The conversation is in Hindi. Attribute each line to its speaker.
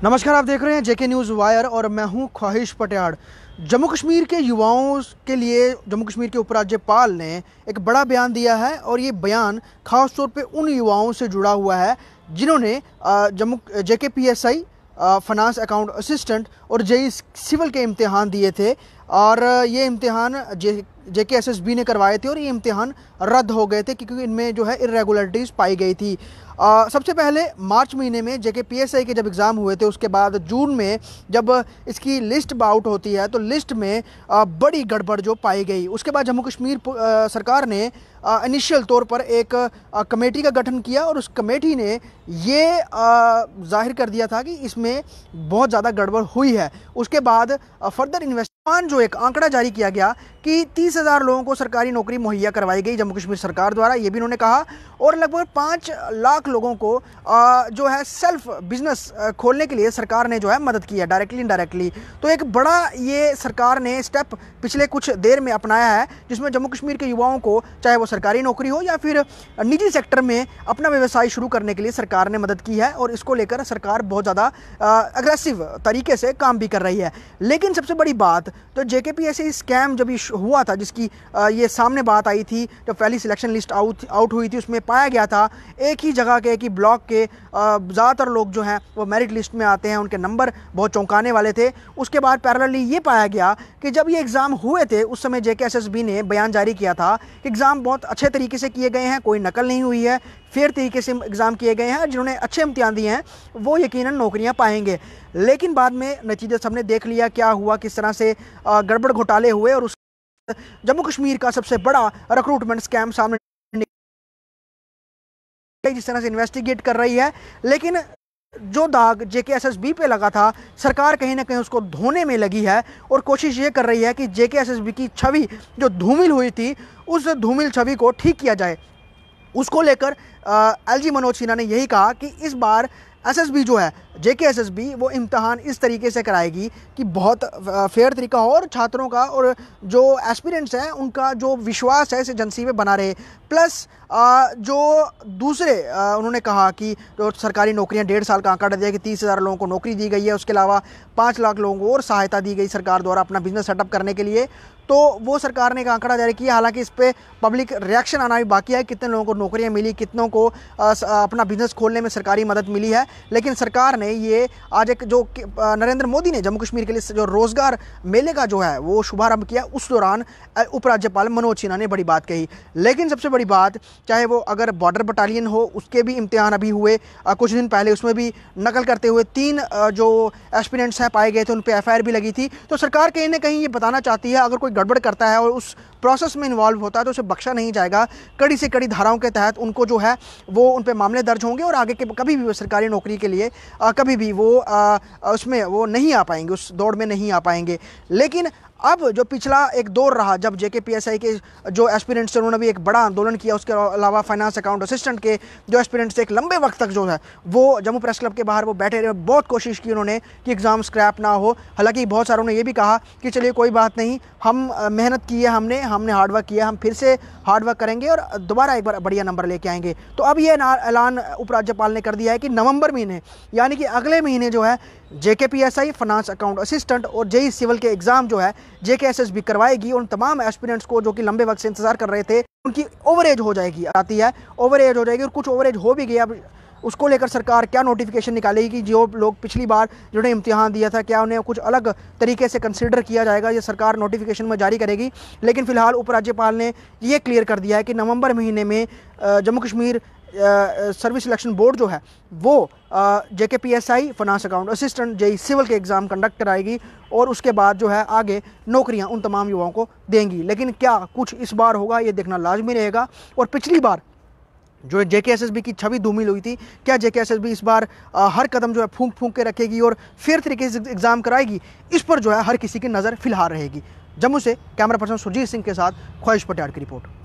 Speaker 1: नमस्कार, आप देख रहे हैं जेके न्यूज़ वायर और मैं हूं ख्वाहिश पटियाड़। जम्मू कश्मीर के युवाओं के लिए जम्मू कश्मीर के उपराज्यपाल ने एक बड़ा बयान दिया है और ये बयान ख़ास तौर पे उन युवाओं से जुड़ा हुआ है जिन्होंने Jammu JKPSI finance account assistant और जेई सिविल के इम्तिहान दिए थे और ये इम्तिहान JKSSB ने करवाए थे और ये इम्तिहान रद्द हो गए थे क्योंकि इनमें जो है इरेगुलरिटीज़ पाई गई थी। सबसे पहले मार्च महीने में JKPSI के जब एग्ज़ाम हुए थे, उसके बाद जून में जब इसकी लिस्ट आउट होती है तो लिस्ट में बड़ी गड़बड़ जो पाई गई। उसके बाद जम्मू कश्मीर सरकार ने इनिशियल तौर पर एक कमेटी का गठन किया और उस कमेटी ने ये जाहिर कर दिया था कि इसमें बहुत ज़्यादा गड़बड़ हुई है। उसके बाद फर्दर इन्वेस्टमेंट जो एक आंकड़ा जारी किया गया कि 30,000 लोगों को सरकारी नौकरी मुहैया करवाई गई जम्मू कश्मीर सरकार द्वारा, ये भी उन्होंने कहा, और लगभग 5 लाख लोगों को जो है सेल्फ बिजनेस खोलने के लिए सरकार ने जो है मदद की है, डायरेक्टली इनडायरेक्टली। तो एक बड़ा ये सरकार ने स्टेप पिछले कुछ देर में अपनाया है जिसमें जम्मू कश्मीर के युवाओं को, चाहे वो सरकारी नौकरी हो या फिर निजी सेक्टर में अपना व्यवसाय शुरू करने के लिए सरकार ने मदद की है और इसको लेकर सरकार बहुत ज़्यादा अग्रेसिव तरीके से काम भी कर रही है। लेकिन सबसे बड़ी बात तो JKPSI स्कैम जब हुआ था, जिसकी ये सामने बात आई थी जब पहली सिलेक्शन लिस्ट आउट हुई थी, उसमें पाया गया था एक ही जगह के, एक ही ब्लॉक के ज़्यादातर लोग जो हैं वो मेरिट लिस्ट में आते हैं, उनके नंबर बहुत चौंकाने वाले थे। उसके बाद पैरेलली ये पाया गया कि जब ये एग्ज़ाम हुए थे उस समय JKSSB ने बयान जारी किया था कि एग्ज़ाम बहुत अच्छे तरीके से किए गए हैं, कोई नकल नहीं हुई है, फेयर तरीके से एग्ज़ाम किए गए हैं, जिन्होंने अच्छे इम्तिहान दिए हैं वो यकीनन नौकरियां पाएंगे। लेकिन बाद में नतीजे सबने देख लिया क्या हुआ, किस तरह से गड़बड़ घोटाले हुए और उस जम्मू कश्मीर का सबसे बड़ा रिक्रूटमेंट स्कैम सामने जिस तरह से इन्वेस्टिगेट कर रही है। लेकिन जो दाग JKSSB पे लगा था, सरकार कहीं ना कहीं उसको धोने में लगी है और कोशिश ये कर रही है कि JKSSB की छवि जो धूमिल हुई थी उस धूमिल छवि को ठीक किया जाए। उसको लेकर LG मनोज सिन्हा ने यही कहा कि इस बार SSB जो है JKSSB वो इम्तहान इस तरीके से कराएगी कि बहुत फेयर तरीका हो और छात्रों का और जो एस्पिरेंट्स हैं उनका जो विश्वास है इस एजेंसी में बना रहे। प्लस जो दूसरे उन्होंने कहा कि जो सरकारी नौकरियां 1.5 साल का आंकड़ा दिया कि 30,000 लोगों को नौकरी दी गई है, उसके अलावा 5 लाख लोगों को और सहायता दी गई सरकार द्वारा अपना बिजनेस सेटअप करने के लिए। तो वो सरकार ने एक आंकड़ा जारी किया, हालांकि इस पर पब्लिक रिएक्शन आना भी बाकी है, कितने लोगों को नौकरियां मिली, कितनों को अपना बिजनेस खोलने में सरकारी मदद मिली है। लेकिन सरकार ने ये आज एक जो नरेंद्र मोदी ने जम्मू कश्मीर के लिए जो रोजगार मेले का जो है वो शुभारंभ किया, उस दौरान उपराज्यपाल मनोज सिन्हा ने बड़ी बात कही। लेकिन सबसे बड़ी बात, चाहे वो अगर बॉर्डर बटालियन हो उसके भी इम्तिहान अभी हुए कुछ दिन पहले, उसमें भी नकल करते हुए 3 जो एस्पिरेंट्स हैं पाए गए थे, उन पर FIR भी लगी थी। तो सरकार कहीं ना कहीं ये बताना चाहती है अगर कोई गड़बड़ करता है और उस प्रोसेस में इन्वॉल्व होता है तो उसे बख्शा नहीं जाएगा। कड़ी से कड़ी धाराओं के तहत उनको जो है वो उन पे मामले दर्ज होंगे और आगे के कभी भी वो सरकारी नौकरी के लिए कभी भी वो उसमें वो नहीं आ पाएंगे, उस दौड़ में नहीं आ पाएंगे। लेकिन अब जो पिछला एक दौर रहा जब JKPSI के जो एस्पिरेंट्स थे उन्होंने भी एक बड़ा आंदोलन किया, उसके अलावा फाइनेंस अकाउंट असिस्टेंट के जो एस्पिरेंट्स थे एक लंबे वक्त तक जो है वो जम्मू प्रेस क्लब के बाहर वो बैठे रहे, बहुत कोशिश की उन्होंने कि एग्ज़ाम स्क्रैप ना हो। हालांकि बहुत सारों ने ये भी कहा कि चलिए कोई बात नहीं, हम मेहनत की है, हमने हार्डवर्क किया, हम फिर से हार्डवर्क करेंगे और दोबारा एक बार बढ़िया नंबर लेके आएंगे। तो अब ये ऐलान उपराज्यपाल ने कर दिया है कि नवंबर महीने यानी कि अगले महीने जो है JKPSI फाइनेंस अकाउंट असिस्टेंट और जेई सिविल के एग्ज़ाम जो है JKSSB करवाएगी। उन तमाम एस्पिरेंट्स को जो कि लंबे वक्त से इंतजार कर रहे थे उनकी ओवरेज हो जाएगी, आती है ओवरेज हो जाएगी और कुछ ओवरेज हो भी गई। अब उसको लेकर सरकार क्या नोटिफिकेशन निकालेगी कि जो लोग पिछली बार जिन्होंने इम्तिहान दिया था क्या उन्हें कुछ अलग तरीके से कंसिडर किया जाएगा, ये सरकार नोटिफिकेशन में जारी करेगी। लेकिन फिलहाल उपराज्यपाल ने ये क्लियर कर दिया है कि नवंबर महीने में Jammu Kashmir service selection board जो है वो JKPSI finance account assistant JE civil के एग्ज़ाम कंडक्ट कराएगी और उसके बाद जो है आगे नौकरियां उन तमाम युवाओं को देंगी। लेकिन क्या कुछ इस बार होगा ये देखना लाजमी रहेगा। और पिछली बार जो JKSSB की छवि धूमिल हुई थी, क्या JKSSB इस बार हर कदम जो है फूंक के रखेगी और फेयर तरीके से एग्ज़ाम कराएगी, इस पर जो है हर किसी की नज़र फिलहाल रहेगी। जम्मू से कैमरा पर्सन सुरजीत सिंह के साथ ख्वाहिश पटियाड़ की रिपोर्ट।